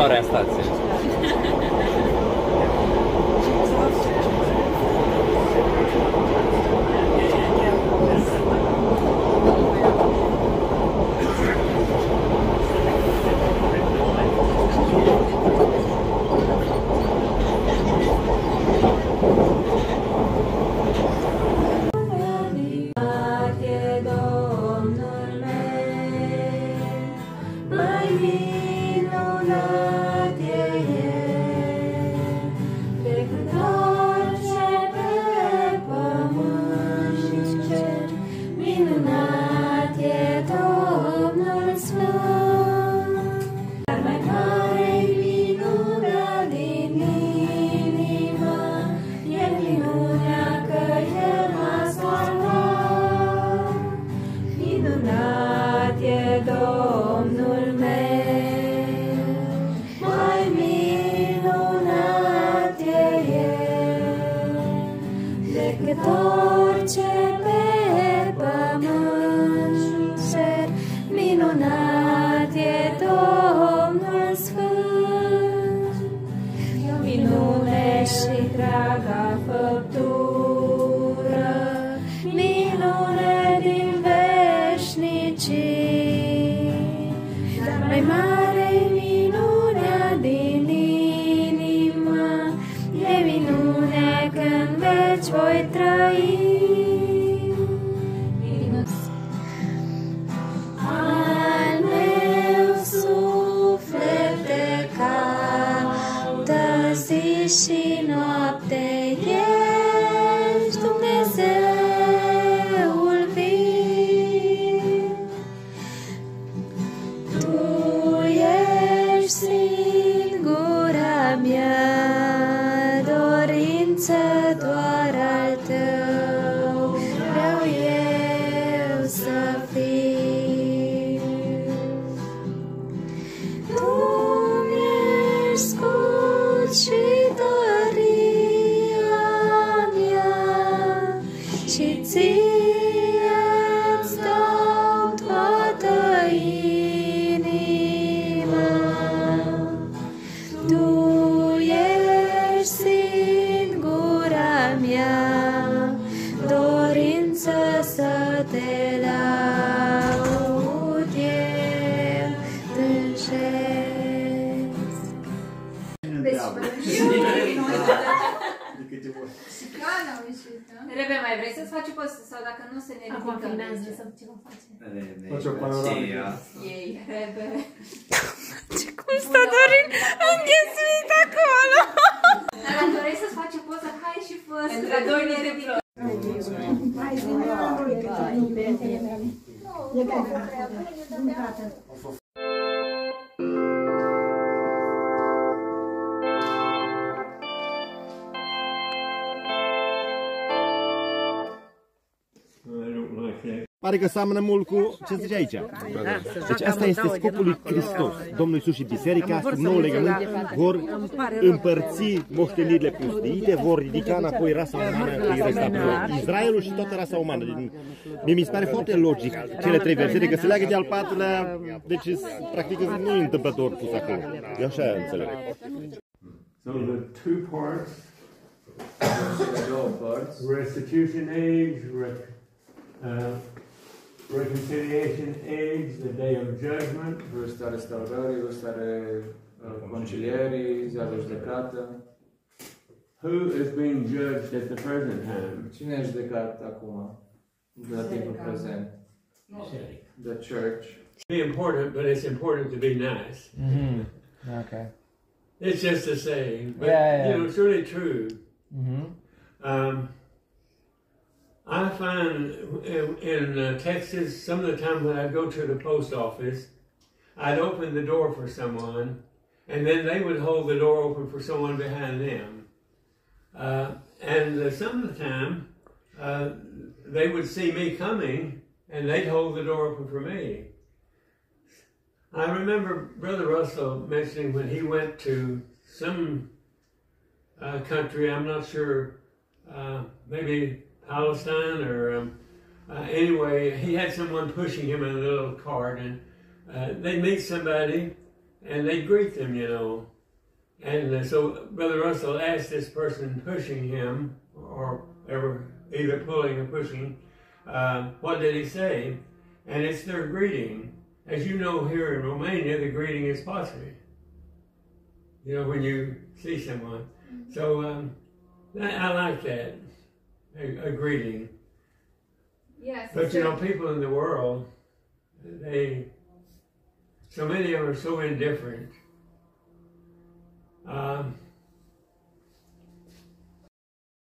următoarea stație. Și noapte ești Dumnezeul vin, Tu ești singura mea dorință, doar al Tău vreau eu să fiu. Tu mi-ești scut și și ție-ți dau toată inima. Tu ești singura mea dorință, să te laud eu tânjesc. Rebe, mai vrei să-ți faci o poză? Sau dacă nu, se ne ridicăm. Acum filmează sau ce vom face? Face o panoramică. Ei, Rebe. Cum stă Dorin înghesuit acolo? Dar dacă vrei să-ți faci o poză, hai și fă. Între doi ne ridicăm. Pare că seamănă mult cu ce zice aici. Deci asta este scopul lui Hristos. Domnul Iisus și Biserica, sub nou legământ, vor împărți moștenirile pustiite, vor ridica înapoi rasa umană, îi restaura Israelul și toată rasa umană. Mie mi se pare foarte logic cele trei versete, că se leagă de al patrulea, deci practic nu e întâmplător pus acolo. Eu așa înțeleg. So the two parts, restitution age, reconciliation age, the day of judgment, vârsta restaurării, vârsta concilierii, ziua de judecată. Who is being judged at the present time? Cine e judecat acum, la timpul prezent? The church. Be important, but it's important to be nice. Okay. It's just a saying, but yeah. you know, it's really true. I find in Texas, some of the time when I'd go to the post office, I'd open the door for someone, and then they would hold the door open for someone behind them. And some of the time, they would see me coming, and they'd hold the door open for me. I remember Brother Russell mentioning when he went to some country, I'm not sure, maybe Palestine or anyway, he had someone pushing him in a little cart, and they'd meet somebody, and they greet them, you know. And so Brother Russell asked this person pushing him, or either pulling or pushing, what did he say? And it's their greeting. As you know, here in Romania, the greeting is "Pace." You know, when you see someone. So I like that, a greeting. Yes. But you know, people in the world, so many of them are so indifferent.